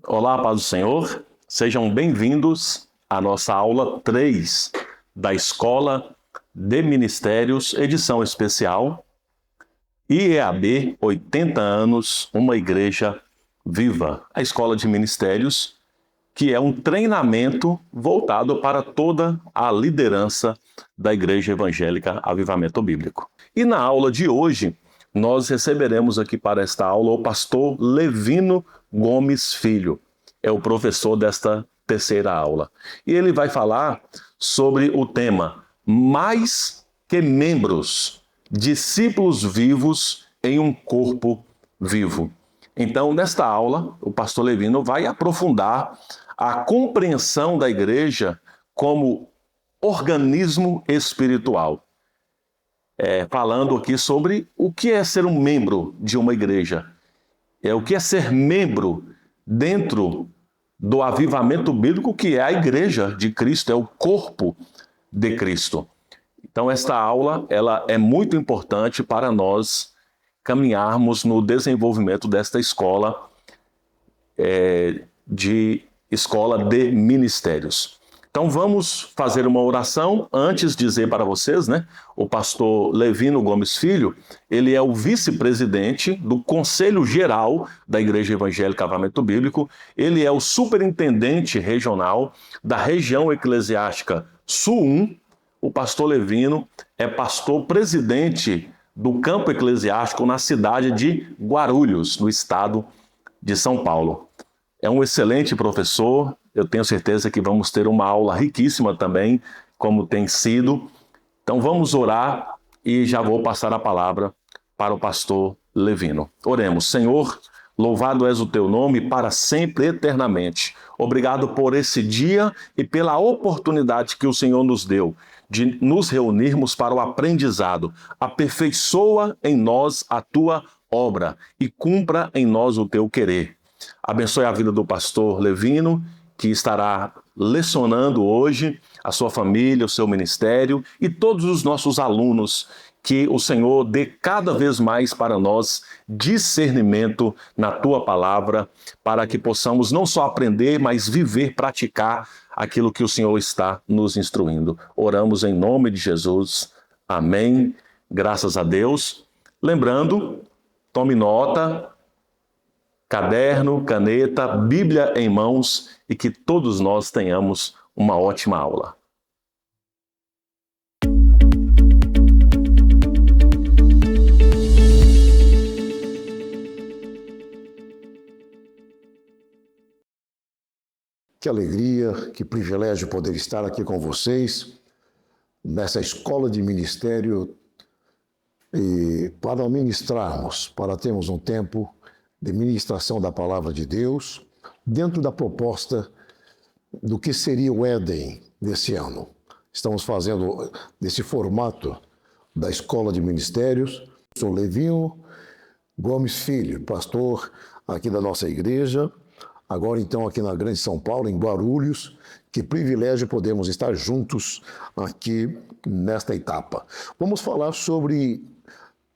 Olá, paz do Senhor. Sejam bem-vindos à nossa aula 3 da Escola de Ministérios, edição especial, IEAB 80 anos, uma igreja viva. A Escola de Ministérios, que é um treinamento voltado para toda a liderança da Igreja Evangélica Avivamento Bíblico. E na aula de hoje, nós receberemos aqui para esta aula o pastor Levino Gomes Filho. É o professor desta terceira aula. E ele vai falar sobre o tema Mais que membros, discípulos vivos em um corpo vivo. Então, nesta aula, o pastor Levino vai aprofundar a compreensão da igreja como organismo espiritual. Falando aqui sobre o que é ser um membro de uma igreja. O que é ser membro dentro do avivamento bíblico, que é a igreja de Cristo, é o corpo de Cristo. Então, esta aula ela é muito importante para nós caminharmos no desenvolvimento desta escola de ministérios. Então vamos fazer uma oração. Antes de dizer para vocês, o pastor Levino Gomes Filho, ele é o vice-presidente do Conselho Geral da Igreja Evangélica Avivamento Bíblico, ele é o superintendente regional da região eclesiástica Sul 1, o pastor Levino é pastor presidente do campo eclesiástico na cidade de Guarulhos, no estado de São Paulo. É um excelente professor, eu tenho certeza que vamos ter uma aula riquíssima também, como tem sido. Então vamos orar e já vou passar a palavra para o pastor Levino. Oremos. Senhor, louvado és o teu nome para sempre, eternamente. Obrigado por esse dia e pela oportunidade que o Senhor nos deu de nos reunirmos para o aprendizado. Aperfeiçoa em nós a tua obra e cumpra em nós o teu querer. Abençoe a vida do pastor Levino, que estará lecionando hoje, a sua família, o seu ministério e todos os nossos alunos, que o Senhor dê cada vez mais para nós discernimento na tua palavra, para que possamos não só aprender, mas viver, praticar aquilo que o Senhor está nos instruindo. Oramos em nome de Jesus. Amém. Graças a Deus. Lembrando, tome nota, caderno, caneta, Bíblia em mãos e que todos nós tenhamos uma ótima aula. Que alegria, que privilégio poder estar aqui com vocês nessa escola de ministério e para ministrarmos, para termos um tempo de ministração da palavra de Deus dentro da proposta do que seria o Éden desse ano. Estamos fazendo desse formato da escola de ministérios. Sou Levino Gomes Filho, pastor aqui da nossa igreja, agora então aqui na Grande São Paulo, em Guarulhos. Que privilégio podemos estar juntos aqui nesta etapa. Vamos falar sobre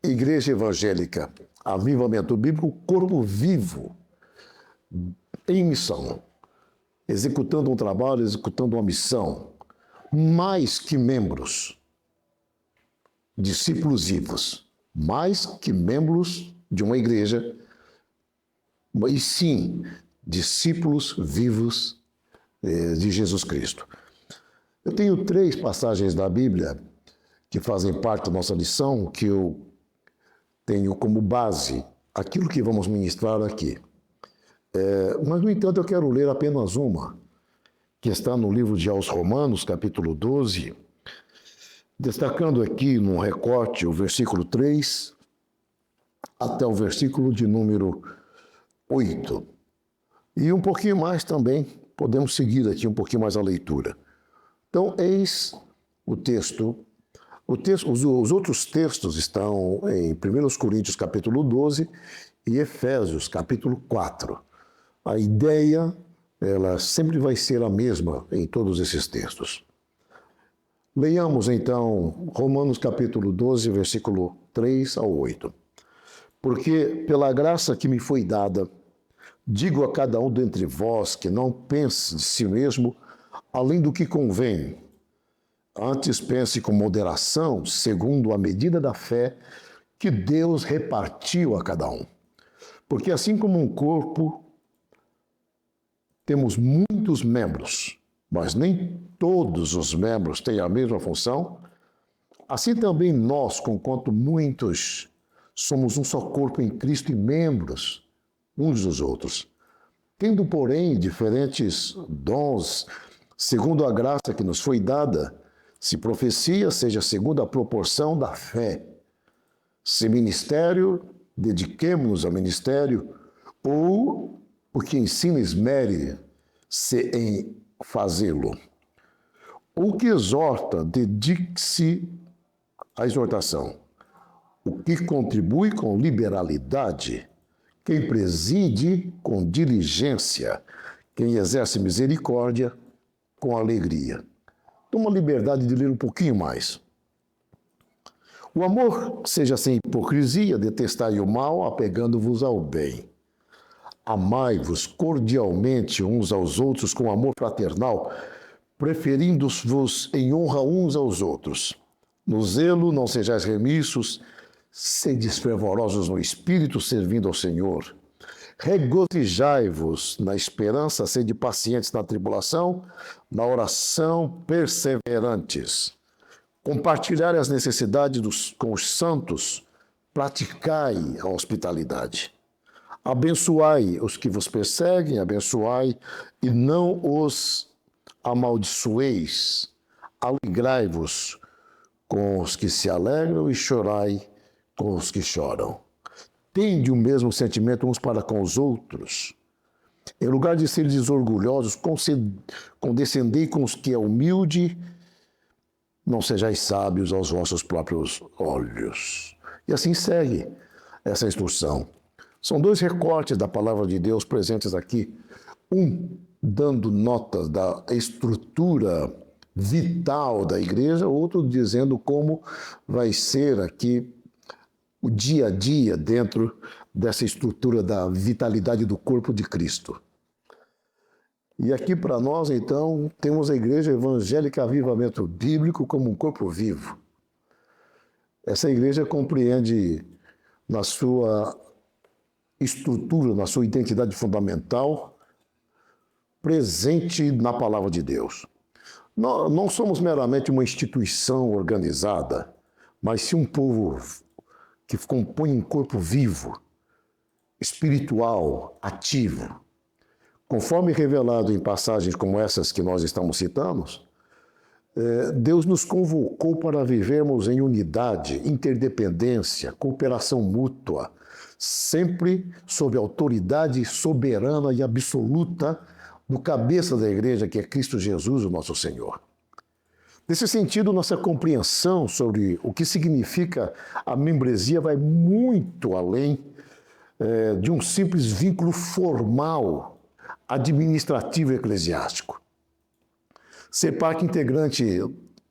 Igreja Evangélica Avivamento Bíblico, corpo vivo, em missão, executando um trabalho, executando uma missão, mais que membros, discípulos vivos, mais que membros de uma igreja, e sim, discípulos vivos de Jesus Cristo. Eu tenho 3 passagens da Bíblia que fazem parte da nossa lição, que eu tenho como base aquilo que vamos ministrar aqui. Mas, no entanto, eu quero ler apenas uma, que está no livro de aos Romanos, capítulo 12, destacando aqui num recorte o versículo 3 até o versículo de número 8. E um pouquinho mais também, podemos seguir aqui um pouquinho mais a leitura. Então, eis o texto. Os outros textos estão em 1 Coríntios capítulo 12 e Efésios capítulo 4. A ideia, ela sempre vai ser a mesma em todos esses textos. Leiamos então Romanos capítulo 12, versículo 3 ao 8. Porque pela graça que me foi dada, Digo a cada um dentre vós que não pense de si mesmo além do que convém. Antes pense com moderação, segundo a medida da fé que Deus repartiu a cada um. Porque assim como um corpo, temos muitos membros, mas nem todos os membros têm a mesma função, assim também nós, conquanto muitos, somos um só corpo em Cristo e membros uns dos outros. Tendo, porém, diferentes dons, segundo a graça que nos foi dada, se profecia, seja segundo a proporção da fé. Se ministério, dediquemo-nos ao ministério, ou o que ensina esmere-se em fazê-lo. O que exorta, dedique-se à exortação. O que contribui com liberalidade, quem preside com diligência, quem exerce misericórdia com alegria. Toma a liberdade de ler um pouquinho mais. O amor seja sem hipocrisia, detestai o mal, apegando-vos ao bem. Amai-vos cordialmente uns aos outros com amor fraternal, preferindo-vos em honra uns aos outros. No zelo não sejais remissos, sedes fervorosos no espírito, servindo ao Senhor. Regozijai-vos na esperança, sede pacientes na tribulação, na oração perseverantes. Compartilhai as necessidades com os santos, praticai a hospitalidade. Abençoai os que vos perseguem, abençoai e não os amaldiçoeis. Alegrai-vos com os que se alegram e chorai com os que choram. Tende o mesmo sentimento uns para com os outros. Em lugar de seres orgulhosos, condescendei com os que é humilde, não sejais sábios aos vossos próprios olhos. E assim segue essa instrução. São dois recortes da palavra de Deus presentes aqui. Um dando notas da estrutura vital da igreja, outro dizendo como vai ser aqui o dia a dia dentro dessa estrutura da vitalidade do corpo de Cristo. E aqui para nós, então, temos a Igreja Evangélica Avivamento Bíblico como um corpo vivo. Essa igreja compreende na sua estrutura, na sua identidade fundamental, presente na palavra de Deus. Não somos meramente uma instituição organizada, mas sim um povo que compõe um corpo vivo, espiritual, ativo. Conforme revelado em passagens como essas que nós estamos citando, Deus nos convocou para vivermos em unidade, interdependência, cooperação mútua, sempre sob a autoridade soberana e absoluta do cabeça da igreja, que é Cristo Jesus, o nosso Senhor. Nesse sentido, nossa compreensão sobre o que significa a membresia vai muito além de um simples vínculo formal, administrativo e eclesiástico. Ser parte integrante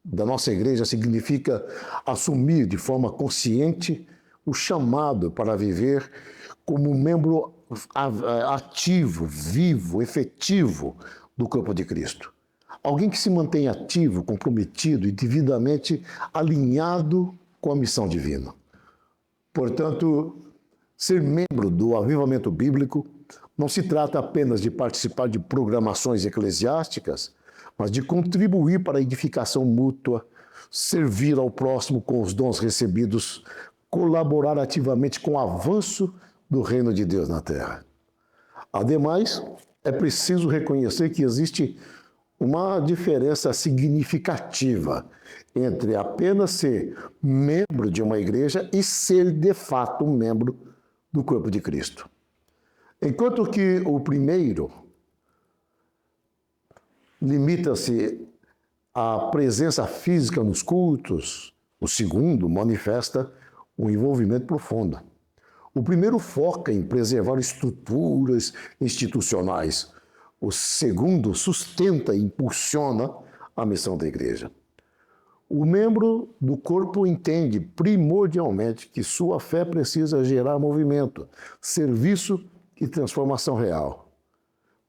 da nossa igreja significa assumir de forma consciente o chamado para viver como um membro ativo, vivo, efetivo do corpo de Cristo. Alguém que se mantém ativo, comprometido e devidamente alinhado com a missão divina. Portanto, ser membro do Avivamento Bíblico não se trata apenas de participar de programações eclesiásticas, mas de contribuir para a edificação mútua, servir ao próximo com os dons recebidos, colaborar ativamente com o avanço do reino de Deus na terra. Ademais, é preciso reconhecer que existe uma diferença significativa entre apenas ser membro de uma igreja e ser, de fato, um membro do corpo de Cristo. Enquanto que o primeiro limita-se à presença física nos cultos, o segundo manifesta um envolvimento profundo. O primeiro foca em preservar estruturas institucionais. O segundo sustenta e impulsiona a missão da igreja. O membro do corpo entende primordialmente que sua fé precisa gerar movimento, serviço e transformação real.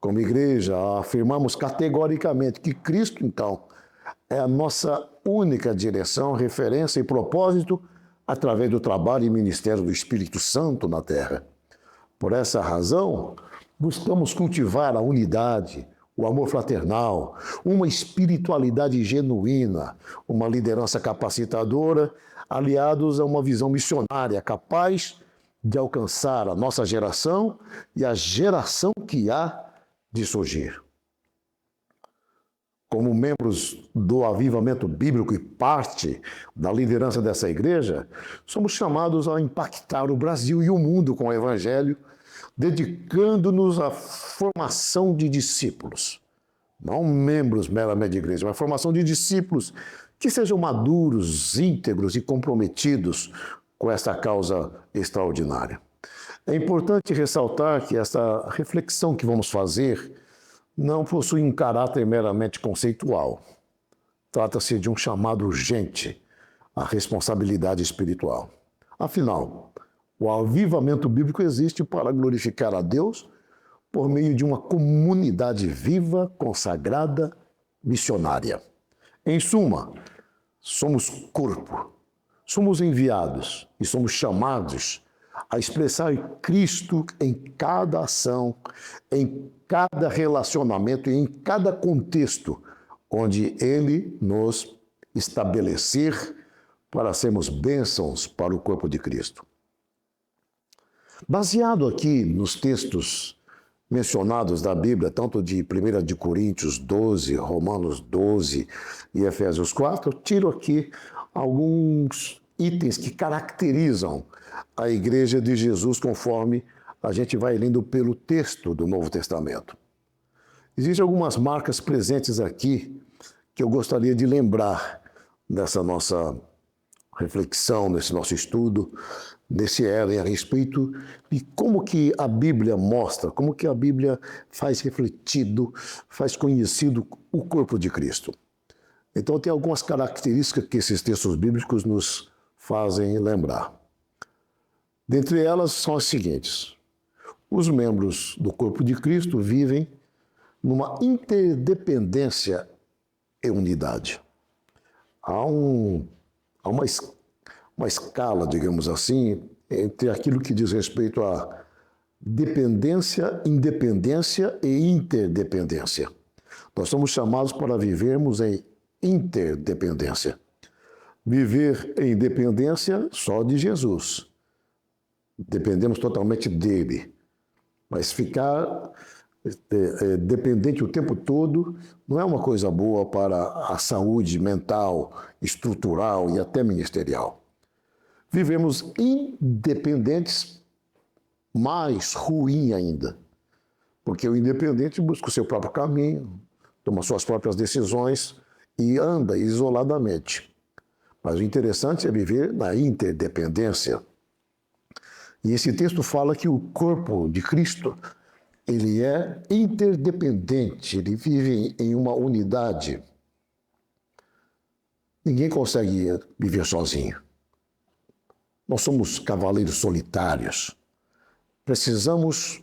Como igreja, afirmamos categoricamente que Cristo, então, é a nossa única direção, referência e propósito através do trabalho e ministério do Espírito Santo na terra. Por essa razão, buscamos cultivar a unidade, o amor fraternal, uma espiritualidade genuína, uma liderança capacitadora, aliados a uma visão missionária capaz de alcançar a nossa geração e a geração que há de surgir. Como membros do avivamento bíblico e parte da liderança dessa igreja, somos chamados a impactar o Brasil e o mundo com o Evangelho, dedicando-nos à formação de discípulos. Não membros meramente de igreja, mas formação de discípulos que sejam maduros, íntegros e comprometidos com essa causa extraordinária. É importante ressaltar que essa reflexão que vamos fazer não possui um caráter meramente conceitual. Trata-se de um chamado urgente à responsabilidade espiritual. Afinal, o avivamento bíblico existe para glorificar a Deus por meio de uma comunidade viva, consagrada, missionária. Em suma, somos corpo, somos enviados e somos chamados a expressar Cristo em cada ação, em cada relacionamento e em cada contexto onde Ele nos estabelecer para sermos bênçãos para o corpo de Cristo. Baseado aqui nos textos mencionados da Bíblia, tanto de 1 de Coríntios 12, Romanos 12 e Efésios 4, eu tiro aqui alguns itens que caracterizam a Igreja de Jesus conforme a gente vai lendo pelo texto do Novo Testamento. Existem algumas marcas presentes aqui que eu gostaria de lembrar nessa nossa reflexão, nesse nosso estudo, nesse elo a respeito de como que a Bíblia mostra, como que a Bíblia faz refletido, faz conhecido o corpo de Cristo. Então tem algumas características que esses textos bíblicos nos fazem lembrar. Dentre elas são as seguintes: os membros do corpo de Cristo vivem numa interdependência e unidade. Há uma escala, digamos assim, entre aquilo que diz respeito a dependência, independência e interdependência. Nós somos chamados para vivermos em interdependência. Viver em dependência só de Jesus. Dependemos totalmente dele. Mas ficar dependente o tempo todo não é uma coisa boa para a saúde mental, estrutural e até ministerial. Vivemos independentes, mais ruim ainda, porque o independente busca o seu próprio caminho, toma suas próprias decisões e anda isoladamente. Mas o interessante é viver na interdependência. E esse texto fala que o corpo de Cristo, ele é interdependente, ele vive em uma unidade. Ninguém consegue viver sozinho. Nós somos cavaleiros solitários. Precisamos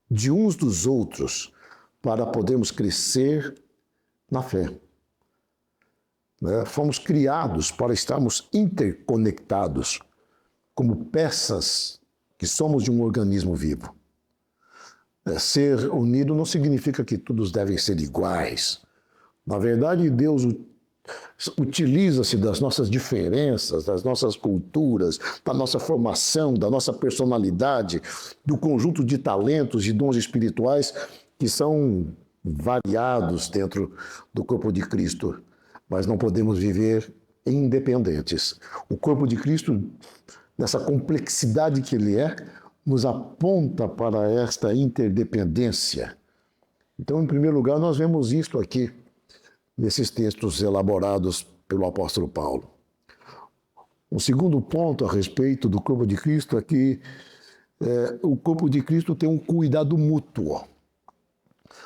de uns dos outros para podermos crescer na fé. Fomos criados para estarmos interconectados, como peças que somos de um organismo vivo. Ser unido não significa que todos devem ser iguais. Na verdade, Deus utiliza-se das nossas diferenças, das nossas culturas, da nossa formação, da nossa personalidade, do conjunto de talentos e dons espirituais que são variados dentro do corpo de Cristo. Mas não podemos viver independentes. O corpo de Cristo, nessa complexidade que ele é, nos aponta para esta interdependência. Então, em primeiro lugar, nós vemos isto aqui, nesses textos elaborados pelo apóstolo Paulo. Um segundo ponto a respeito do corpo de Cristo é que o corpo de Cristo tem um cuidado mútuo.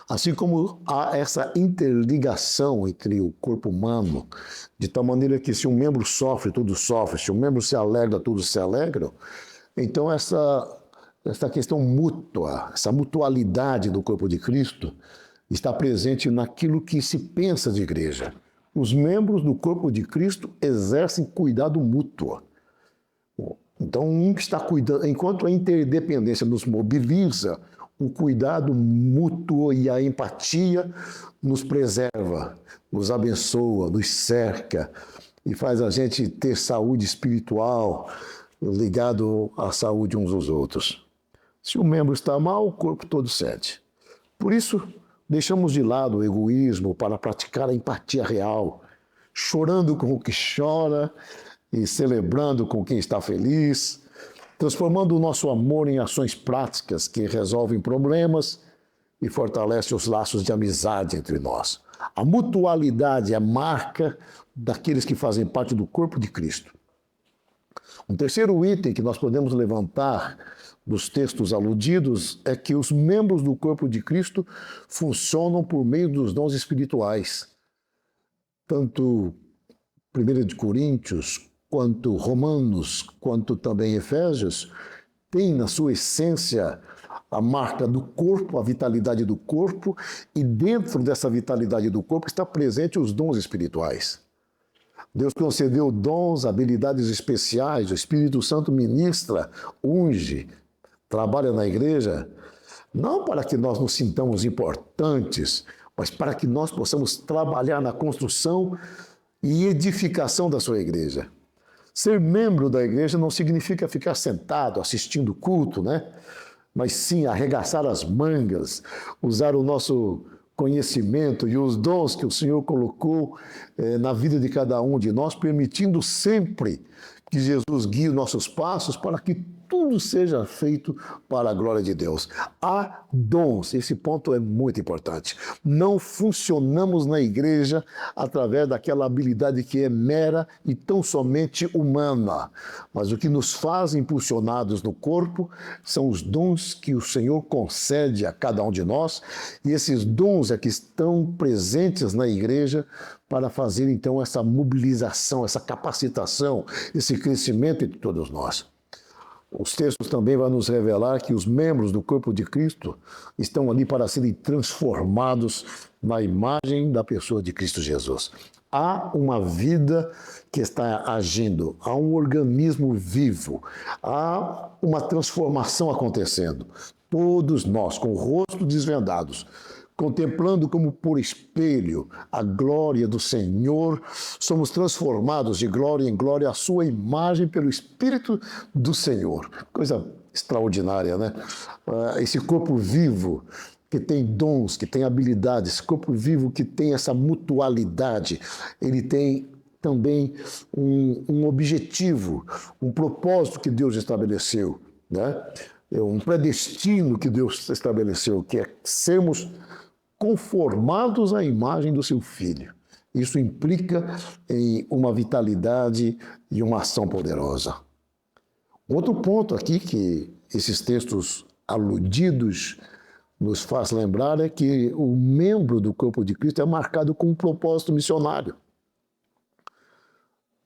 Assim como há essa interligação entre o corpo humano, de tal maneira que se um membro sofre, tudo sofre, se um membro se alegra, tudo se alegra, então essa essa questão mútua, essa mutualidade do corpo de Cristo está presente naquilo que se pensa de igreja. Os membros do corpo de Cristo exercem cuidado mútuo. Então, um que está cuidando, enquanto a interdependência nos mobiliza, o cuidado mútuo e a empatia nos preserva, nos abençoa, nos cerca e faz a gente ter saúde espiritual ligado à saúde uns dos outros. Se o membro está mal, o corpo todo cede. Por isso, deixamos de lado o egoísmo para praticar a empatia real, chorando com o que chora e celebrando com quem está feliz, transformando o nosso amor em ações práticas que resolvem problemas e fortalecem os laços de amizade entre nós. A mutualidade é a marca daqueles que fazem parte do corpo de Cristo. Um terceiro item que nós podemos levantar dos textos aludidos é que os membros do corpo de Cristo funcionam por meio dos dons espirituais. Tanto 1 Coríntios, quanto Romanos, quanto também Efésios, tem na sua essência a marca do corpo, a vitalidade do corpo, e dentro dessa vitalidade do corpo está presente os dons espirituais. Deus concedeu dons, habilidades especiais, o Espírito Santo ministra, unge, trabalha na igreja, não para que nós nos sintamos importantes, mas para que nós possamos trabalhar na construção e edificação da sua igreja. Ser membro da igreja não significa ficar sentado assistindo culto, né? Mas sim arregaçar as mangas, usar o nosso conhecimento e os dons que o Senhor colocou na vida de cada um de nós, permitindo sempre que Jesus guie os nossos passos para que tudo seja feito para a glória de Deus. Há dons, esse ponto é muito importante. Não funcionamos na igreja através daquela habilidade que é mera e tão somente humana, mas o que nos faz impulsionados no corpo são os dons que o Senhor concede a cada um de nós, e esses dons é que estão presentes na igreja para fazer então essa mobilização, essa capacitação, esse crescimento entre todos nós. Os textos também vão nos revelar que os membros do corpo de Cristo estão ali para serem transformados na imagem da pessoa de Cristo Jesus. Há uma vida que está agindo, há um organismo vivo, há uma transformação acontecendo. Todos nós, com o rosto desvendados, contemplando como por espelho a glória do Senhor, somos transformados de glória em glória à sua imagem pelo Espírito do Senhor. Coisa extraordinária, né? Esse corpo vivo que tem dons, que tem habilidades, esse corpo vivo que tem essa mutualidade, ele tem também um objetivo, um propósito que Deus estabeleceu, né? Um predestino que Deus estabeleceu, que é sermos conformados à imagem do seu Filho. Isso implica em uma vitalidade e uma ação poderosa. Outro ponto aqui que esses textos aludidos nos faz lembrar é que o membro do corpo de Cristo é marcado com um propósito missionário,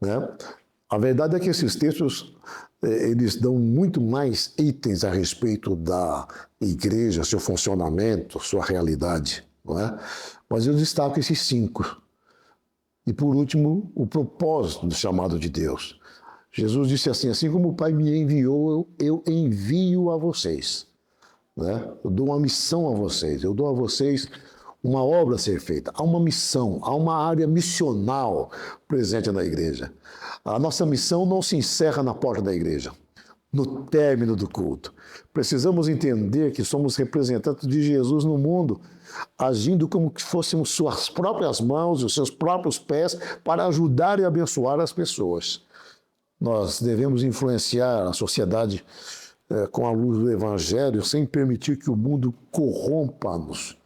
né? A verdade é que esses textos eles dão muito mais itens a respeito da igreja, seu funcionamento, sua realidade, não é? Mas eu destaco esses 5. E por último, o propósito do chamado de Deus. Jesus disse assim como o Pai me enviou, eu envio a vocês, né? Eu dou uma missão a vocês, eu dou a vocês uma obra a ser feita. Há uma missão, há uma área missional presente na igreja. A nossa missão não se encerra na porta da igreja, no término do culto. Precisamos entender que somos representantes de Jesus no mundo, agindo como se fôssemos suas próprias mãos, os seus próprios pés, para ajudar e abençoar as pessoas. Nós devemos influenciar a sociedade com a luz do Evangelho, sem permitir que o mundo corrompa-nos.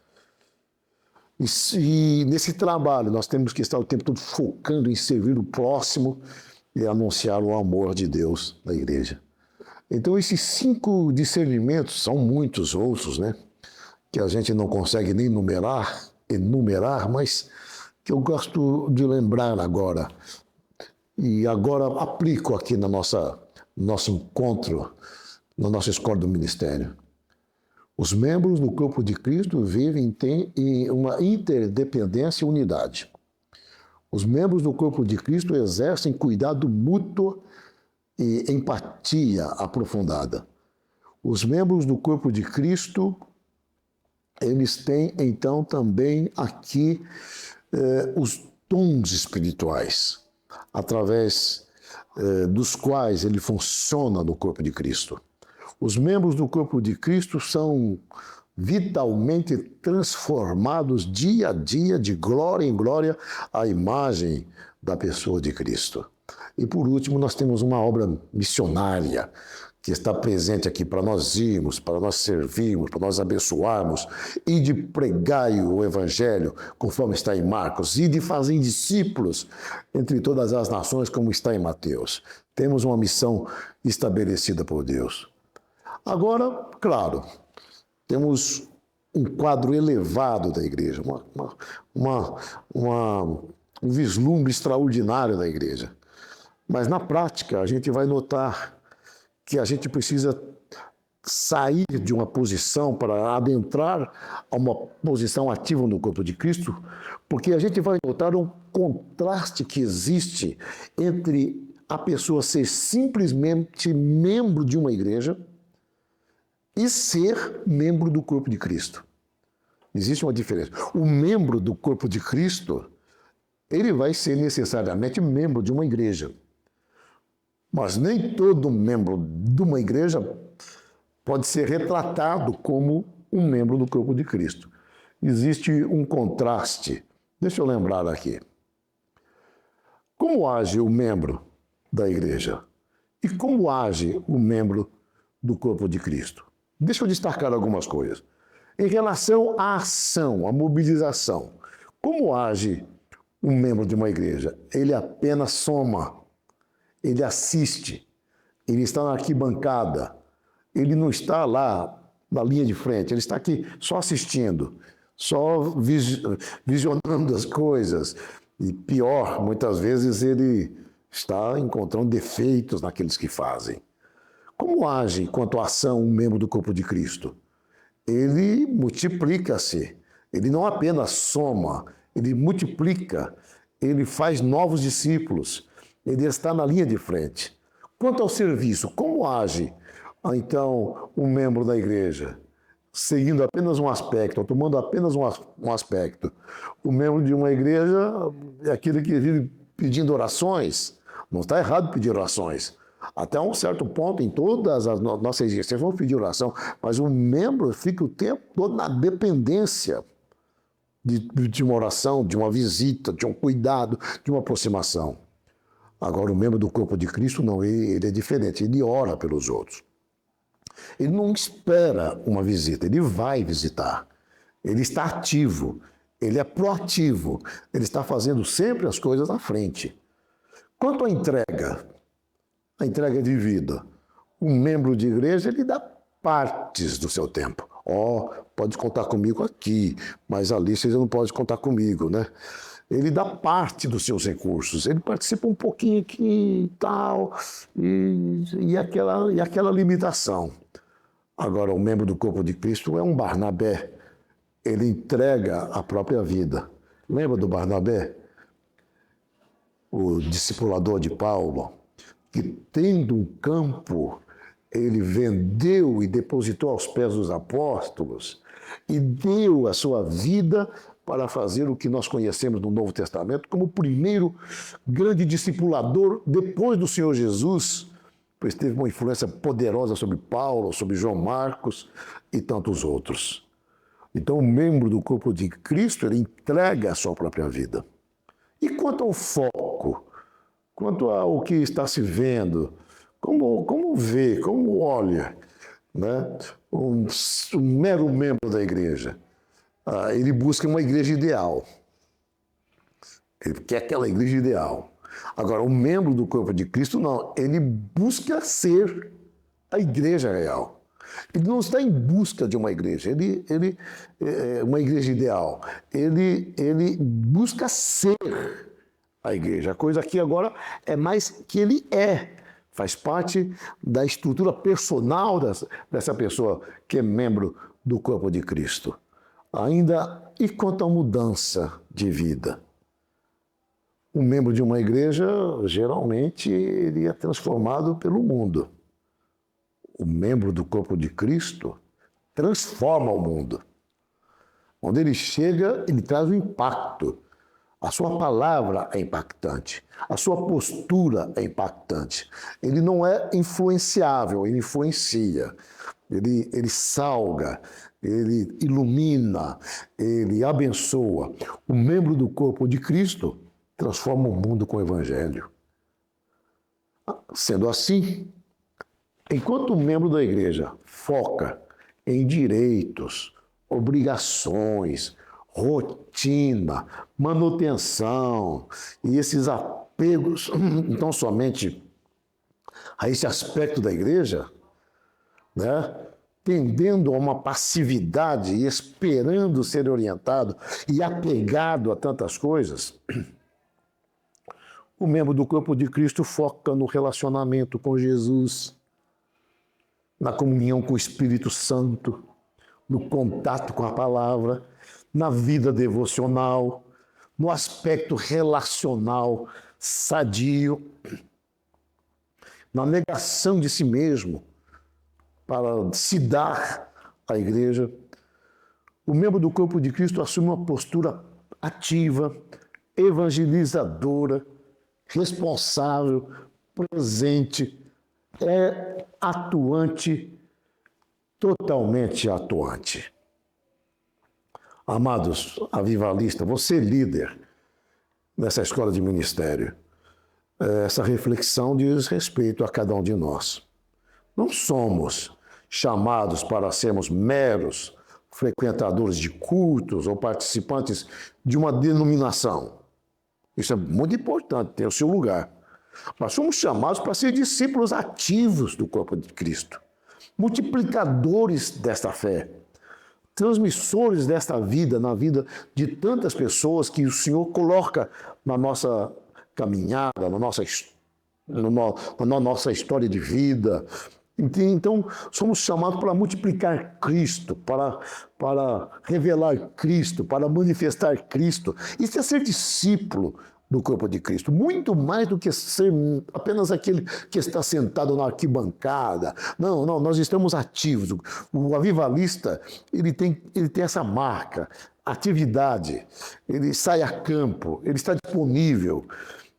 E nesse trabalho nós temos que estar o tempo todo focando em servir o próximo e anunciar o amor de Deus na igreja. Então esses 5 discernimentos, são muitos outros, né? Que a gente não consegue nem enumerar, mas que eu gosto de lembrar agora. E agora aplico aqui na nosso encontro na nossa escola do ministério. Os membros do corpo de Cristo vivem em uma interdependência e unidade. Os membros do corpo de Cristo exercem cuidado mútuo e empatia aprofundada. Os membros do corpo de Cristo, eles têm então também aqui os dons espirituais, através dos quais ele funciona no corpo de Cristo. Os membros do corpo de Cristo são vitalmente transformados dia a dia, de glória em glória, à imagem da pessoa de Cristo. E por último, nós temos uma obra missionária que está presente aqui para nós irmos, para nós servirmos, para nós abençoarmos, e de pregar o Evangelho, conforme está em Marcos, e de fazer discípulos entre todas as nações, como está em Mateus. Temos uma missão estabelecida por Deus. Agora, claro, temos um quadro elevado da igreja, um vislumbre extraordinário da igreja. Mas na prática, a gente vai notar que a gente precisa sair de uma posição para adentrar a uma posição ativa no corpo de Cristo, porque a gente vai notar um contraste que existe entre a pessoa ser simplesmente membro de uma igreja e ser membro do corpo de Cristo. Existe uma diferença. O membro do corpo de Cristo, ele vai ser necessariamente membro de uma igreja. Mas nem todo membro de uma igreja pode ser retratado como um membro do corpo de Cristo. Existe um contraste. Deixa eu lembrar aqui. Como age o membro da igreja? E como age o membro do corpo de Cristo? Deixa eu destacar algumas coisas. Em relação à ação, à mobilização, como age um membro de uma igreja? Ele apenas soma, ele assiste, ele está na arquibancada, ele não está lá na linha de frente, ele está aqui só assistindo, só visionando as coisas. E pior, muitas vezes ele está encontrando defeitos naqueles que fazem. Como age quanto à ação um membro do corpo de Cristo? Ele multiplica-se, ele não apenas soma, ele multiplica, ele faz novos discípulos, ele está na linha de frente. Quanto ao serviço, como age, então, um membro da igreja? Seguindo apenas um aspecto, ou tomando apenas um aspecto. O membro de uma igreja é aquele que vive pedindo orações. Não está errado pedir orações. Até um certo ponto, em todas as nossas existências, vamos pedir oração, mas o membro fica o tempo todo na dependência de uma oração, de uma visita, de um cuidado, de uma aproximação. Agora, o membro do corpo de Cristo, não, ele é diferente, ele ora pelos outros. Ele não espera uma visita, ele vai visitar. Ele está ativo, ele é proativo, ele está fazendo sempre as coisas à frente. Quanto à entrega de vida, um membro de igreja, ele dá partes do seu tempo. Pode contar comigo aqui, mas ali vocês não podem contar comigo, né? Ele dá parte dos seus recursos, ele participa um pouquinho aqui e tal, e aquela limitação. Agora, o membro do corpo de Cristo é um Barnabé, ele entrega a própria vida. Lembra do Barnabé? O discipulador de Paulo, que tendo um campo, ele vendeu e depositou aos pés dos apóstolos e deu a sua vida para fazer o que nós conhecemos no Novo Testamento como o primeiro grande discipulador depois do Senhor Jesus, pois teve uma influência poderosa sobre Paulo, sobre João Marcos e tantos outros. Então, o membro do corpo de Cristo, ele entrega a sua própria vida. E quanto ao foco, quanto ao que está se vendo, como vê, como olha, né? Um mero membro da igreja, ele busca uma igreja ideal. Ele quer aquela igreja ideal. Agora, o membro do corpo de Cristo, não. Ele busca ser a igreja real. Ele não está em busca de uma igreja, uma igreja ideal. Ele busca ser a igreja. A coisa aqui agora é mais que ele é, faz parte da estrutura personal dessa pessoa que é membro do corpo de Cristo. Ainda, e quanto à mudança de vida? Um membro de uma igreja, geralmente, ele é transformado pelo mundo. O membro do corpo de Cristo transforma o mundo. Onde ele chega, ele traz um impacto. A sua palavra é impactante. A sua postura é impactante. Ele não é influenciável, ele influencia. Ele salga, ele ilumina, ele abençoa. O membro do corpo de Cristo transforma o mundo com o Evangelho. Sendo assim, enquanto o membro da igreja foca em direitos, obrigações, rotina, manutenção e esses apegos, então somente a esse aspecto da igreja, né, tendendo a uma passividade e esperando ser orientado e apegado a tantas coisas, o membro do corpo de Cristo foca no relacionamento com Jesus, na comunhão com o Espírito Santo, no contato com a palavra, na vida devocional, no aspecto relacional sadio, na negação de si mesmo para se dar à igreja. O membro do corpo de Cristo assume uma postura ativa, evangelizadora, responsável, presente, é atuante, totalmente atuante. Amados avivalistas, você líder nessa escola de ministério, essa reflexão diz respeito a cada um de nós. Não somos chamados para sermos meros frequentadores de cultos ou participantes de uma denominação. Isso é muito importante, tem o seu lugar. Mas somos chamados para ser discípulos ativos do corpo de Cristo, multiplicadores desta fé, transmissores desta vida, na vida de tantas pessoas que o Senhor coloca na nossa caminhada, na nossa história de vida. Então, somos chamados para multiplicar Cristo, para revelar Cristo, para manifestar Cristo. Isso é ser discípulo do corpo de Cristo, muito mais do que ser apenas aquele que está sentado na arquibancada. Não, nós estamos ativos. O avivalista, ele tem essa marca, atividade, ele sai a campo, ele está disponível,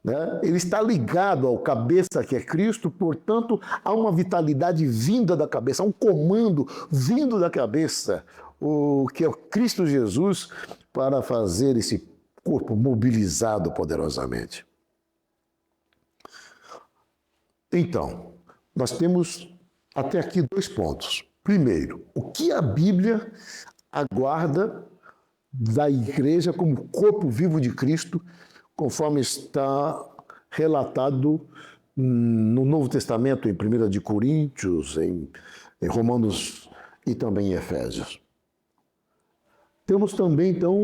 né? Ele está ligado ao cabeça que é Cristo, portanto, há uma vitalidade vinda da cabeça, há um comando vindo da cabeça, o que é o Cristo Jesus, para fazer esse corpo mobilizado poderosamente. Então, nós temos até aqui 2 pontos. Primeiro, o que a Bíblia aguarda da igreja como corpo vivo de Cristo, conforme está relatado no Novo Testamento, em 1 de Coríntios, em Romanos e também em Efésios. Temos também, então,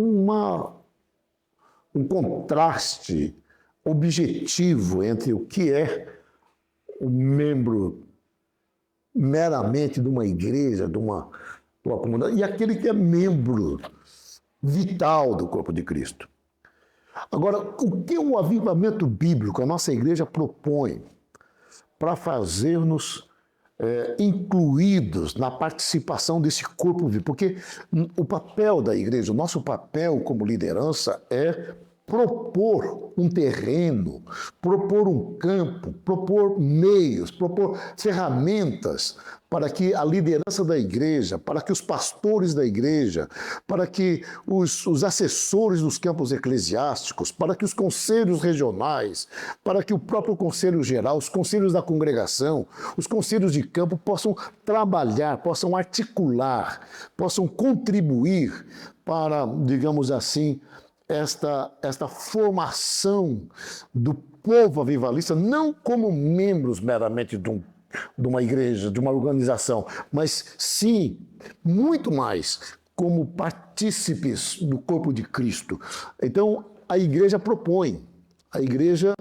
um contraste objetivo entre o que é o membro meramente de uma igreja, de uma comunidade, e aquele que é membro vital do corpo de Cristo. Agora, o que o avivamento bíblico, a nossa igreja, propõe para fazer-nos incluídos na participação desse corpo vivo? Porque o papel da igreja, o nosso papel como liderança é propor um terreno, propor um campo, propor meios, propor ferramentas para que a liderança da igreja, para que os pastores da igreja, para que os assessores dos campos eclesiásticos, para que os conselhos regionais, para que o próprio conselho geral, os conselhos da congregação, os conselhos de campo possam trabalhar, possam articular, possam contribuir para, digamos assim, esta formação do povo avivalista, não como membros meramente de uma igreja, de uma organização, mas sim, muito mais, como partícipes do corpo de Cristo. Então, a igreja propõe, a igreja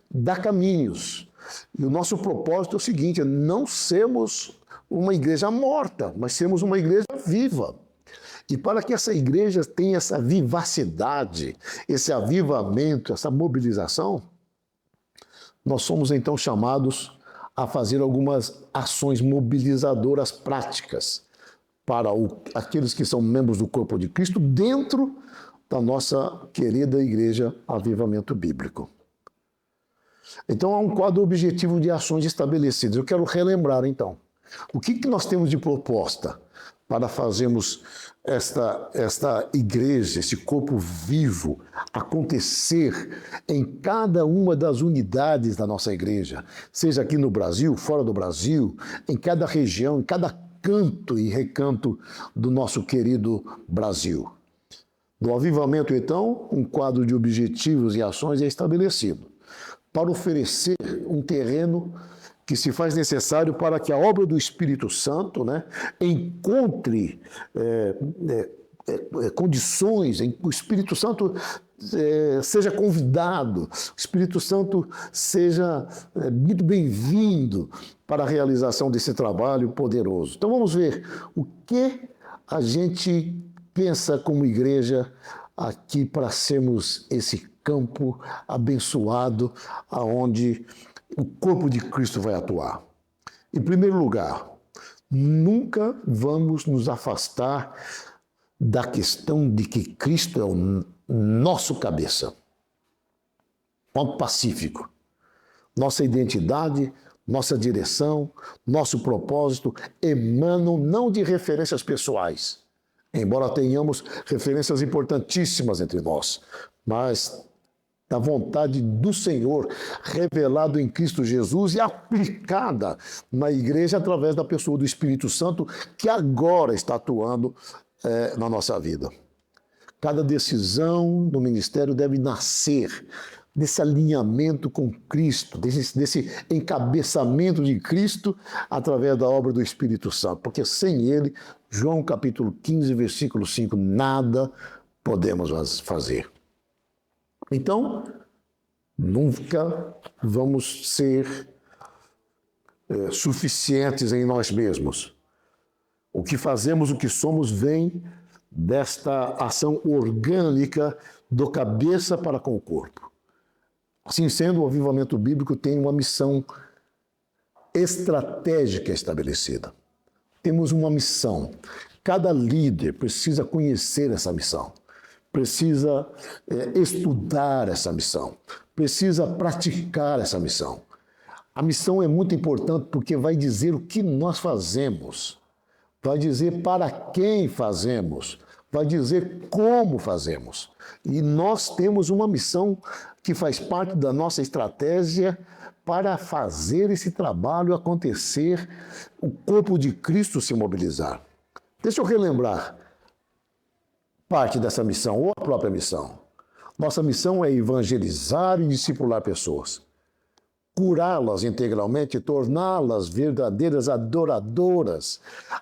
dá caminhos, E o nosso propósito é o seguinte: é não sermos uma igreja morta, mas sermos uma igreja viva. E para que essa igreja tenha essa vivacidade, esse avivamento, essa mobilização, nós somos então chamados a fazer algumas ações mobilizadoras práticas para aqueles que são membros do corpo de Cristo dentro da nossa querida igreja Avivamento Bíblico. Então há um quadro objetivo de ações estabelecidas. Eu quero relembrar então. O que nós temos de proposta para fazermos esta igreja, esse corpo vivo, acontecer em cada uma das unidades da nossa igreja, seja aqui no Brasil, fora do Brasil, em cada região, em cada canto e recanto do nosso querido Brasil. No avivamento, então, um quadro de objetivos e ações é estabelecido para oferecer um terreno que se faz necessário para que a obra do Espírito Santo, né, encontre condições, o Espírito Santo seja convidado, o Espírito Santo seja muito bem-vindo para a realização desse trabalho poderoso. Então vamos ver o que a gente pensa como igreja aqui para sermos esse campo abençoado aonde o corpo de Cristo vai atuar. Em primeiro lugar, nunca vamos nos afastar da questão de que Cristo é o nosso cabeça. Ponto pacífico. Nossa identidade, nossa direção, nosso propósito emanam não de referências pessoais, embora tenhamos referências importantíssimas entre nós, mas da vontade do Senhor, revelado em Cristo Jesus e aplicada na igreja através da pessoa do Espírito Santo, que agora está atuando na nossa vida. Cada decisão do ministério deve nascer desse alinhamento com Cristo, desse encabeçamento de Cristo através da obra do Espírito Santo, porque sem ele, João capítulo 15, versículo 5, nada podemos fazer. Então, nunca vamos ser suficientes em nós mesmos. O que fazemos, o que somos, vem desta ação orgânica do cabeça para com o corpo. Assim sendo, o avivamento bíblico tem uma missão estratégica estabelecida. Temos uma missão. Cada líder precisa conhecer essa missão. Precisa estudar essa missão, precisa praticar essa missão. A missão é muito importante porque vai dizer o que nós fazemos, vai dizer para quem fazemos, vai dizer como fazemos. E nós temos uma missão que faz parte da nossa estratégia para fazer esse trabalho acontecer, o corpo de Cristo se mobilizar. Deixa eu relembrar parte dessa missão, ou a própria missão. Nossa missão é evangelizar e discipular pessoas, curá-las integralmente, torná-las verdadeiras adoradoras,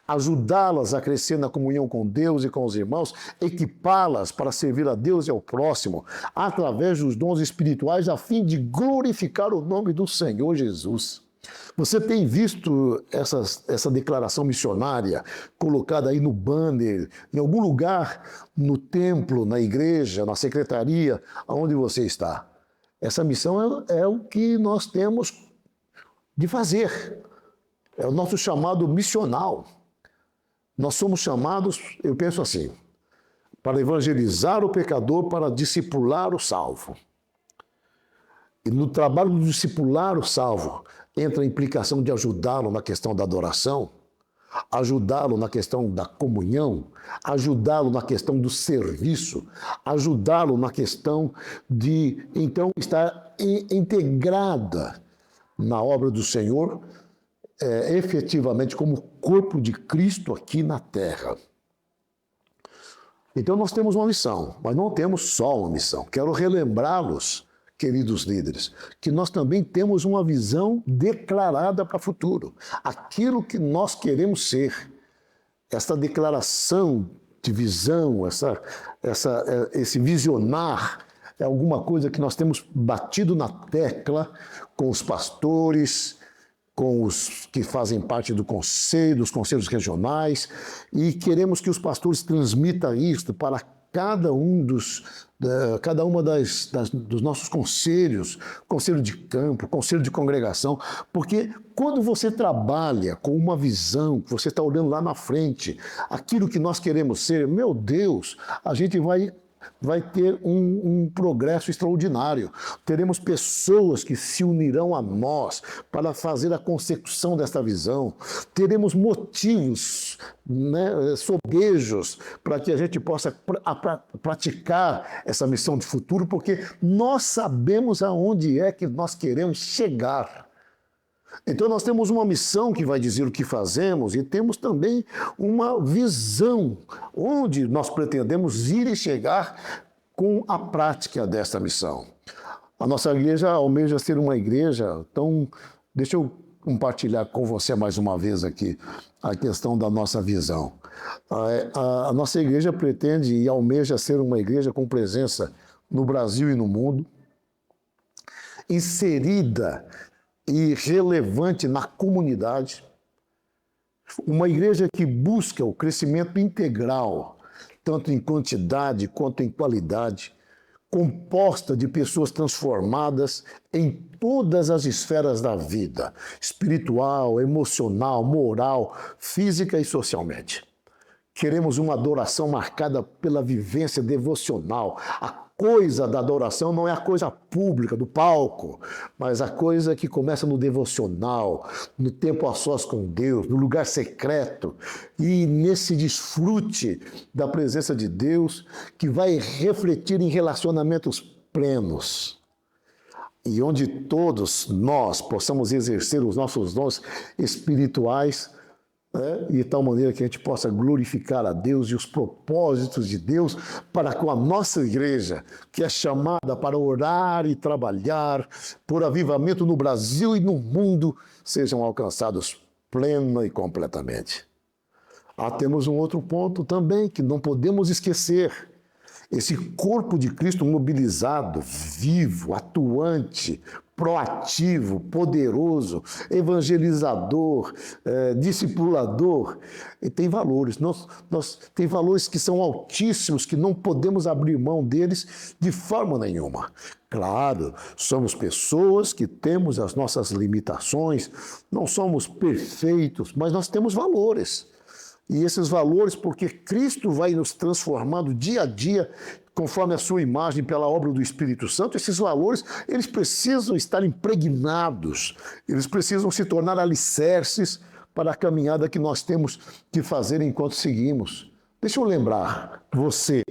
ajudá-las a crescer na comunhão com Deus e com os irmãos, equipá-las para servir a Deus e ao próximo, através dos dons espirituais, a fim de glorificar o nome do Senhor Jesus. Você tem visto essa declaração missionária colocada aí no banner, em algum lugar, no templo, na igreja, na secretaria, aonde você está? Essa missão é o que nós temos de fazer. É o nosso chamado missional. Nós somos chamados, eu penso assim, para evangelizar o pecador, para discipular o salvo. E no trabalho de discipular o salvo, entra a implicação de ajudá-lo na questão da adoração, ajudá-lo na questão da comunhão, ajudá-lo na questão do serviço, ajudá-lo na questão de, então, estar integrada na obra do Senhor, efetivamente como corpo de Cristo aqui na terra. Então nós temos uma missão, mas não temos só uma missão. Quero relembrá-los, queridos líderes, que nós também temos uma visão declarada para o futuro. Aquilo que nós queremos ser, essa declaração de visão, esse visionar é alguma coisa que nós temos batido na tecla com os pastores, com os que fazem parte do conselho, dos conselhos regionais, e queremos que os pastores transmitam isso para cada uma dos nossos conselhos, conselho de campo, conselho de congregação, porque quando você trabalha com uma visão, você está olhando lá na frente, aquilo que nós queremos ser, meu Deus, a gente vai ter um progresso extraordinário. Teremos pessoas que se unirão a nós para fazer a consecução desta visão. Teremos motivos, né, sobejos, para que a gente possa praticar essa missão de futuro, porque nós sabemos aonde é que nós queremos chegar. Então nós temos uma missão que vai dizer o que fazemos e temos também uma visão onde nós pretendemos ir e chegar com a prática desta missão. A nossa igreja almeja ser uma igreja, então deixa eu compartilhar com você mais uma vez aqui a questão da nossa visão. A nossa igreja pretende e almeja ser uma igreja com presença no Brasil e no mundo, inserida e relevante na comunidade, uma igreja que busca o crescimento integral, tanto em quantidade quanto em qualidade, composta de pessoas transformadas em todas as esferas da vida, espiritual, emocional, moral, física e socialmente. Queremos uma adoração marcada pela vivência devocional. A coisa da adoração não é a coisa pública, do palco, mas a coisa que começa no devocional, no tempo a sós com Deus, no lugar secreto e nesse desfrute da presença de Deus que vai refletir em relacionamentos plenos e onde todos nós possamos exercer os nossos dons espirituais, e de tal maneira que a gente possa glorificar a Deus e os propósitos de Deus para com a nossa igreja, que é chamada para orar e trabalhar por avivamento no Brasil e no mundo, sejam alcançados plena e completamente. Temos um outro ponto também que não podemos esquecer. Esse corpo de Cristo mobilizado, vivo, atuante, proativo, poderoso, evangelizador, discipulador, e tem valores. Tem valores que são altíssimos, que não podemos abrir mão deles de forma nenhuma. Claro, somos pessoas que temos as nossas limitações, não somos perfeitos, mas nós temos valores. E esses valores, porque Cristo vai nos transformando dia a dia, conforme a sua imagem, pela obra do Espírito Santo, esses valores, eles precisam estar impregnados, eles precisam se tornar alicerces para a caminhada que nós temos que fazer enquanto seguimos. Deixa eu lembrar você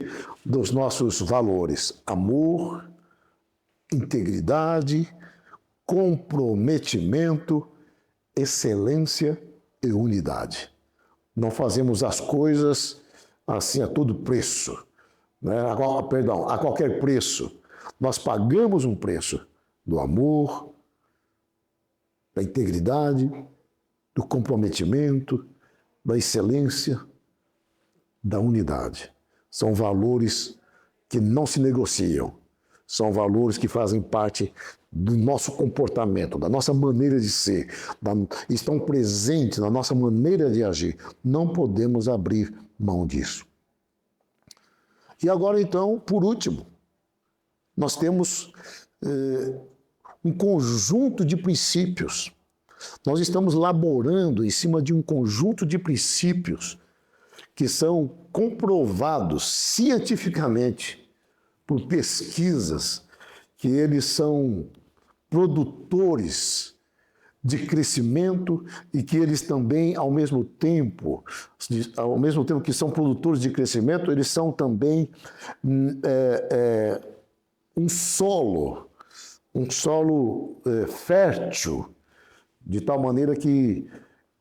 dos nossos valores: amor, integridade, comprometimento, excelência e unidade. Não fazemos as coisas assim a todo preço, né? A qualquer preço. Nós pagamos um preço do amor, da integridade, do comprometimento, da excelência, da unidade. São valores que não se negociam. São valores que fazem parte do nosso comportamento, da nossa maneira de ser, estão presentes na nossa maneira de agir. Não podemos abrir mão disso. E agora, então, por último, nós temos um conjunto de princípios. Nós estamos laborando em cima de um conjunto de princípios que são comprovados cientificamente por pesquisas, que eles são produtores de crescimento e que eles também, ao mesmo tempo que são produtores de crescimento, eles são também um solo fértil, de tal maneira que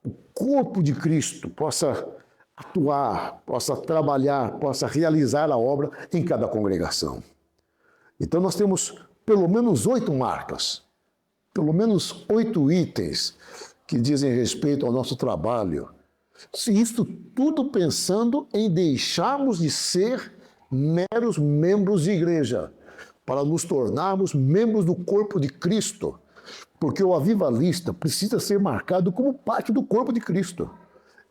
o corpo de Cristo possa atuar, possa trabalhar, possa realizar a obra em cada congregação. Então nós temos pelo menos 8 marcas, pelo menos 8 itens que dizem respeito ao nosso trabalho. Isso tudo pensando em deixarmos de ser meros membros de igreja, para nos tornarmos membros do corpo de Cristo. Porque o avivalista precisa ser marcado como parte do corpo de Cristo.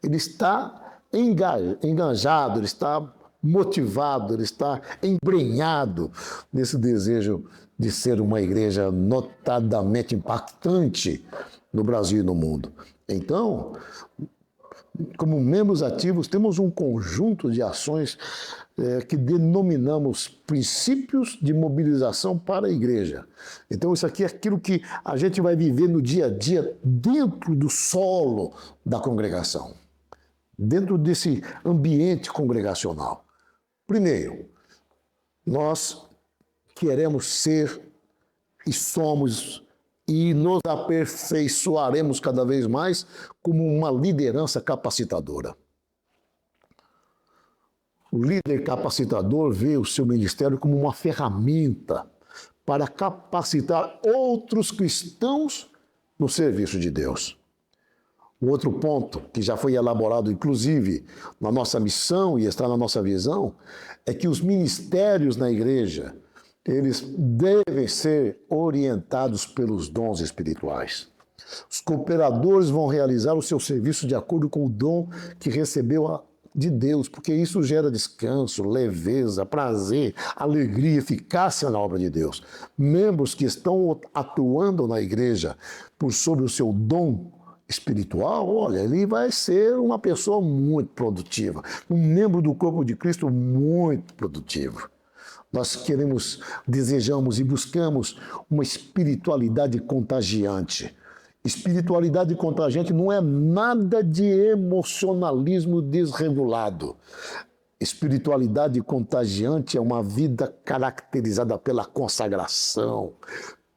Ele está engajado, ele está motivado, ele está embrenhado nesse desejo de ser uma igreja notadamente impactante no Brasil e no mundo. Então, como membros ativos, temos um conjunto de ações que denominamos princípios de mobilização para a igreja. Então, isso aqui é aquilo que a gente vai viver no dia a dia dentro do solo da congregação, dentro desse ambiente congregacional. Primeiro, nós queremos ser e somos e nos aperfeiçoaremos cada vez mais como uma liderança capacitadora. O líder capacitador vê o seu ministério como uma ferramenta para capacitar outros cristãos no serviço de Deus. Um outro ponto, que já foi elaborado, inclusive, na nossa missão e está na nossa visão, é que os ministérios na igreja, eles devem ser orientados pelos dons espirituais. Os cooperadores vão realizar o seu serviço de acordo com o dom que recebeu de Deus, porque isso gera descanso, leveza, prazer, alegria, eficácia na obra de Deus. Membros que estão atuando na igreja por sobre o seu dom espiritual, olha, ele vai ser uma pessoa muito produtiva, um membro do corpo de Cristo muito produtivo. Nós queremos, desejamos e buscamos uma espiritualidade contagiante. Espiritualidade contagiante não é nada de emocionalismo desregulado. Espiritualidade contagiante é uma vida caracterizada pela consagração,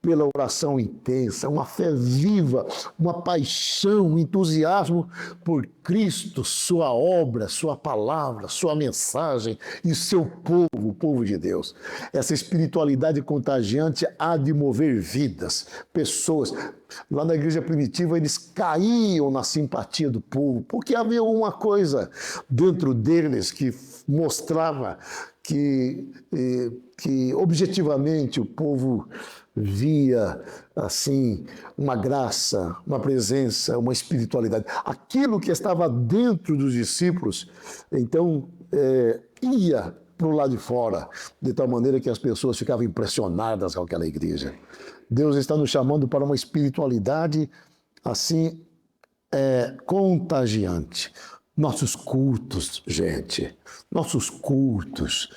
pela oração intensa, uma fé viva, uma paixão, um entusiasmo por Cristo, sua obra, sua palavra, sua mensagem e seu povo, o povo de Deus. Essa espiritualidade contagiante há de mover vidas, pessoas. Lá na igreja primitiva eles caíam na simpatia do povo, porque havia uma coisa dentro deles que mostrava que objetivamente o povo via, assim, uma graça, uma presença, uma espiritualidade. Aquilo que estava dentro dos discípulos, então, ia para o lado de fora, de tal maneira que as pessoas ficavam impressionadas com aquela igreja. Deus está nos chamando para uma espiritualidade, assim, contagiante. Nossos cultos, gente, nossos cultos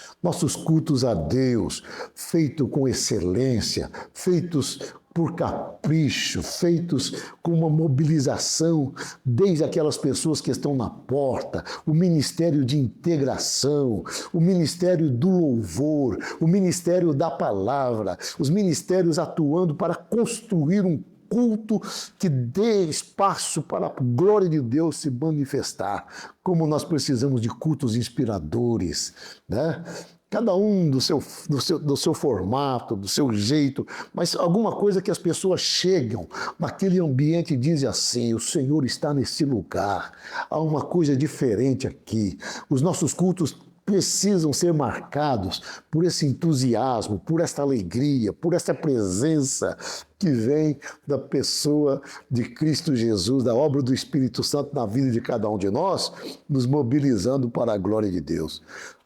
a Deus, feitos com excelência, feitos por capricho, feitos com uma mobilização desde aquelas pessoas que estão na porta, o ministério de integração, o ministério do louvor, o ministério da palavra, os ministérios atuando para construir um culto que dê espaço para a glória de Deus se manifestar. Como nós precisamos de cultos inspiradores, né? Cada um do seu formato, do seu jeito, mas alguma coisa que as pessoas chegam naquele ambiente e dizem assim: o Senhor está nesse lugar, há uma coisa diferente aqui. Os nossos cultos precisam ser marcados por esse entusiasmo, por esta alegria, por essa presença que vem da pessoa de Cristo Jesus, da obra do Espírito Santo na vida de cada um de nós, nos mobilizando para a glória de Deus.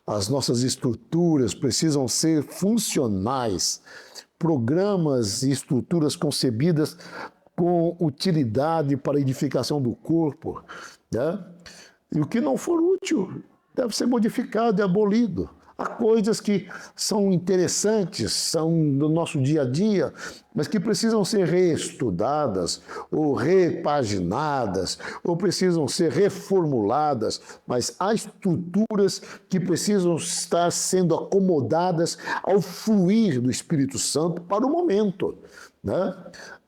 As nossas estruturas precisam ser funcionais, programas e estruturas concebidas com utilidade para a edificação do corpo, né? E o que não for útil deve ser modificado e abolido. Há coisas que são interessantes, são do nosso dia a dia, mas que precisam ser reestudadas, ou repaginadas, ou precisam ser reformuladas, mas há estruturas que precisam estar sendo acomodadas ao fluir do Espírito Santo para o momento, né?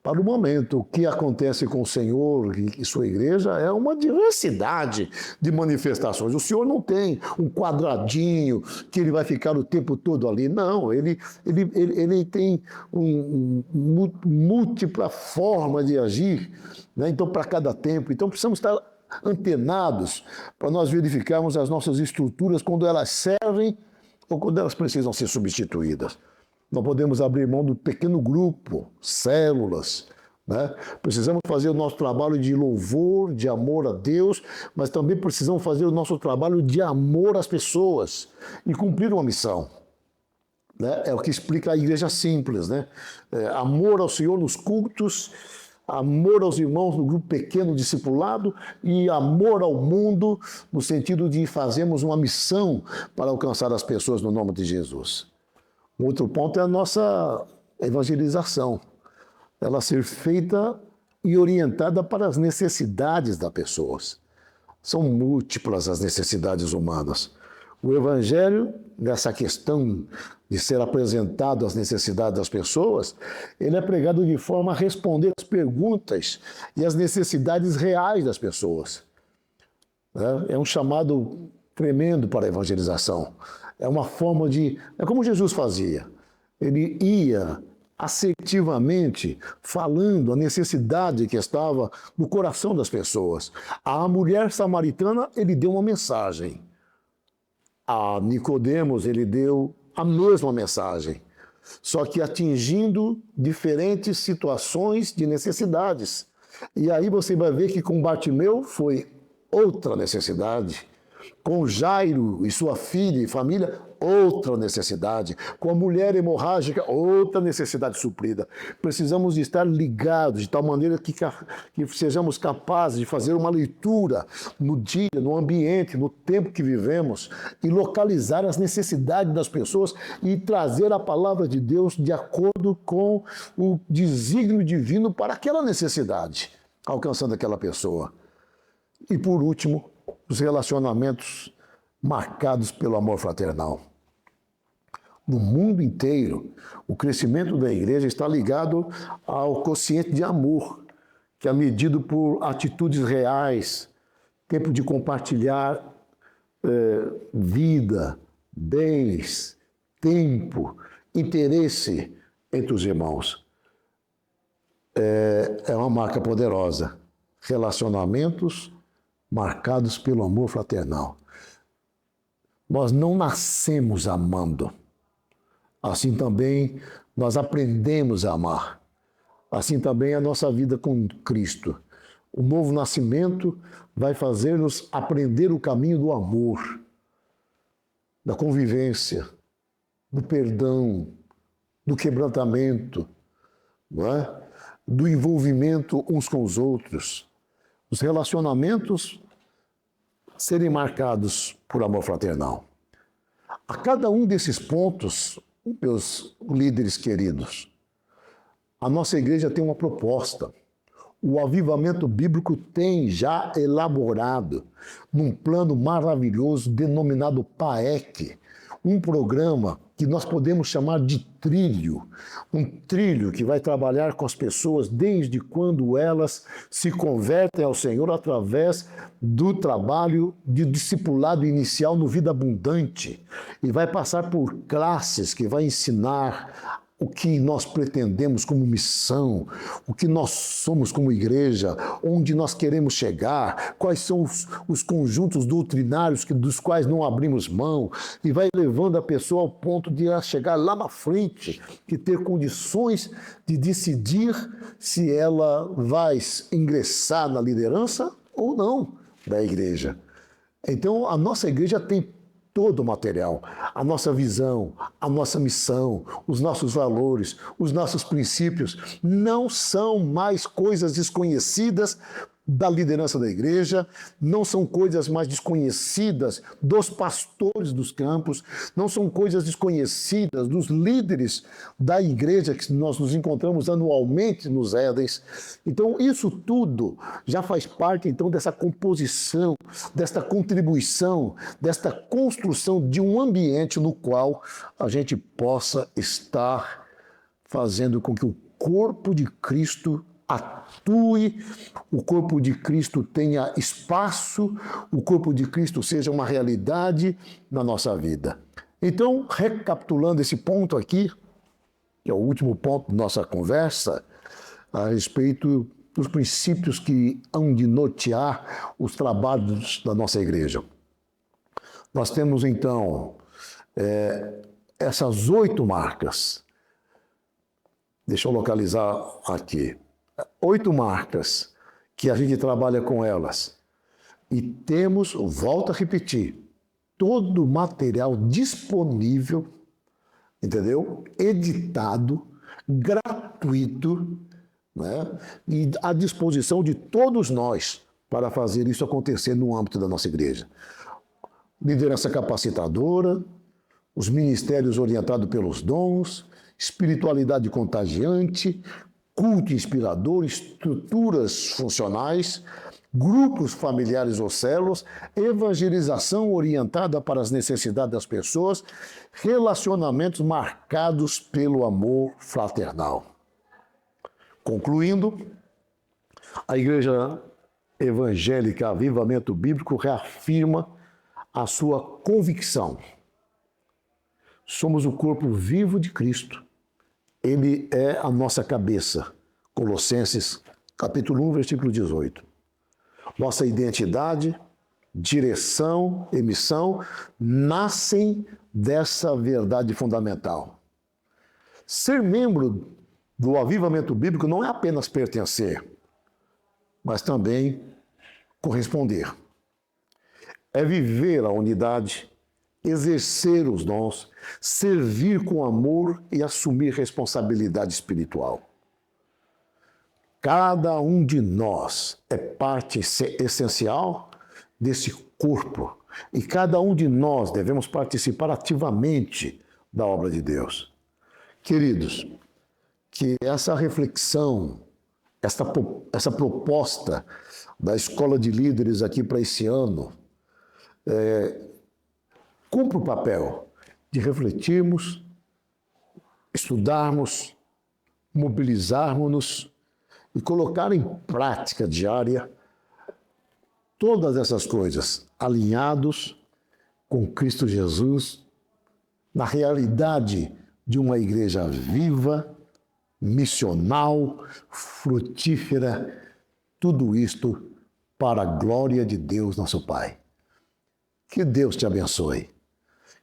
Para o momento, o que acontece com o Senhor e sua igreja é uma diversidade de manifestações. O Senhor não tem um quadradinho que ele vai ficar o tempo todo ali. Não, ele tem múltipla forma de agir, né? Então, para cada tempo. Então, precisamos estar antenados para nós verificarmos as nossas estruturas quando elas servem ou quando elas precisam ser substituídas. não podemos abrir mão do pequeno grupo, células, né? Precisamos fazer o nosso trabalho de louvor, de amor a Deus, mas também precisamos fazer o nosso trabalho de amor às pessoas e cumprir uma missão. Né? É o que explica a igreja simples, né? Amor ao Senhor nos cultos, amor aos irmãos no grupo pequeno discipulado e amor ao mundo no sentido de fazermos uma missão para alcançar as pessoas no nome de Jesus. Um outro ponto é a nossa evangelização. Ela ser feita e orientada para as necessidades das pessoas. São múltiplas as necessidades humanas. O Evangelho, nessa questão de ser apresentado às necessidades das pessoas, ele é pregado de forma a responder às perguntas e às necessidades reais das pessoas. É um chamado tremendo para a evangelização. É uma forma de... É como Jesus fazia. Ele ia assertivamente falando a necessidade que estava no coração das pessoas. À mulher samaritana, ele deu uma mensagem. A Nicodemos, ele deu a mesma mensagem, só que atingindo diferentes situações de necessidades. E aí você vai ver que com Bartimeu foi outra necessidade, com Jairo e sua filha e família, outra necessidade, com a mulher hemorrágica, outra necessidade suprida. Precisamos estar ligados de tal maneira que sejamos capazes de fazer uma leitura no dia, no ambiente, no tempo que vivemos e localizar as necessidades das pessoas e trazer a palavra de Deus de acordo com o desígnio divino para aquela necessidade, alcançando aquela pessoa. E por último, os relacionamentos marcados pelo amor fraternal. No mundo inteiro, o crescimento da igreja está ligado ao quociente de amor, que é medido por atitudes reais, tempo de compartilhar vida, bens, tempo, interesse entre os irmãos. É uma marca poderosa. Relacionamentos marcados pelo amor fraternal. Nós não nascemos amando. Assim também nós aprendemos a amar. Assim também é a nossa vida com Cristo. O novo nascimento vai fazer-nos aprender o caminho do amor, da convivência, do perdão, do quebrantamento, não é? Do envolvimento uns com os outros. Os relacionamentos serem marcados por amor fraternal. A cada um desses pontos, meus líderes queridos, a nossa igreja tem uma proposta. O avivamento bíblico tem já elaborado num plano maravilhoso denominado PAEC, um programa que nós podemos chamar de trilho, um trilho que vai trabalhar com as pessoas desde quando elas se convertem ao Senhor através do trabalho de discipulado inicial no Vida Abundante e vai passar por classes que vai ensinar o que nós pretendemos como missão, o que nós somos como igreja, onde nós queremos chegar, quais são os conjuntos doutrinários dos quais não abrimos mão, e vai levando a pessoa ao ponto de chegar lá na frente e ter condições de decidir se ela vai ingressar na liderança ou não da igreja. Então, a nossa igreja tem todo o material, a nossa visão, a nossa missão, os nossos valores, os nossos princípios não são mais coisas desconhecidas da liderança da igreja, não são coisas mais desconhecidas dos pastores dos campos, não são coisas desconhecidas dos líderes da igreja que nós nos encontramos anualmente nos Édens. Então, isso tudo já faz parte, então, dessa composição, desta contribuição, desta construção de um ambiente no qual a gente possa estar fazendo com que o corpo de Cristo atue, o corpo de Cristo tenha espaço, o corpo de Cristo seja uma realidade na nossa vida. Então, recapitulando esse ponto aqui, que é o último ponto da nossa conversa, a respeito dos princípios que hão de nortear os trabalhos da nossa igreja. Nós temos, então, essas 8 marcas deixa eu localizar aqui, 8 marcas que a gente trabalha com elas. E temos, volto a repetir, todo o material disponível, entendeu? Editado, gratuito, né? E à disposição de todos nós para fazer isso acontecer no âmbito da nossa igreja. Liderança capacitadora, os ministérios orientados pelos dons, espiritualidade contagiante, culto inspirador, estruturas funcionais, grupos familiares ou células, evangelização orientada para as necessidades das pessoas, relacionamentos marcados pelo amor fraternal. Concluindo, a Igreja Evangélica Avivamento Bíblico reafirma a sua convicção. Somos o corpo vivo de Cristo. Ele é a nossa cabeça. Colossenses, capítulo 1, versículo 18. Nossa identidade, direção e missão nascem dessa verdade fundamental. Ser membro do avivamento bíblico não é apenas pertencer, mas também corresponder. É viver a unidade, exercer os dons, servir com amor e assumir responsabilidade espiritual. Cada um de nós é parte essencial desse corpo e cada um de nós devemos participar ativamente da obra de Deus. Queridos, que essa reflexão, essa proposta da Escola de Líderes aqui para esse ano cumpra o papel de refletirmos, estudarmos, mobilizarmos-nos e colocar em prática diária todas essas coisas, alinhados com Cristo Jesus, na realidade de uma igreja viva, missional, frutífera, tudo isto para a glória de Deus, nosso Pai. Que Deus te abençoe,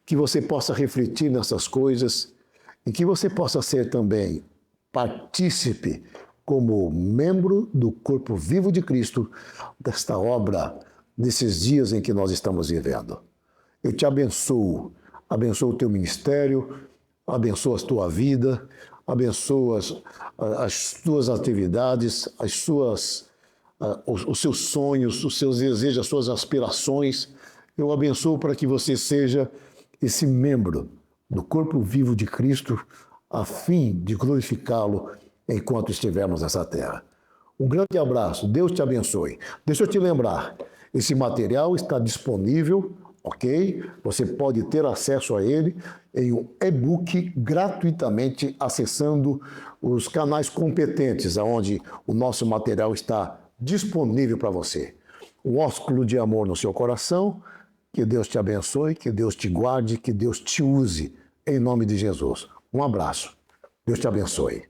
que você possa refletir nessas coisas e que você possa ser também partícipe como membro do corpo vivo de Cristo, desta obra, nesses dias em que nós estamos vivendo. Eu te abençoo o teu ministério, abençoo a tua vida, abençoo as tuas atividades, os seus sonhos, os seus desejos, as suas aspirações. Eu abençoo para que você seja esse membro do corpo vivo de Cristo, a fim de glorificá-lo enquanto estivermos nessa terra. Um grande abraço, Deus te abençoe. Deixa eu te lembrar, esse material está disponível, ok? Você pode ter acesso a ele em um e-book gratuitamente acessando os canais competentes, onde o nosso material está disponível para você. Um ósculo de amor no seu coração, que Deus te abençoe, que Deus te guarde, que Deus te use, em nome de Jesus. Um abraço. Deus te abençoe.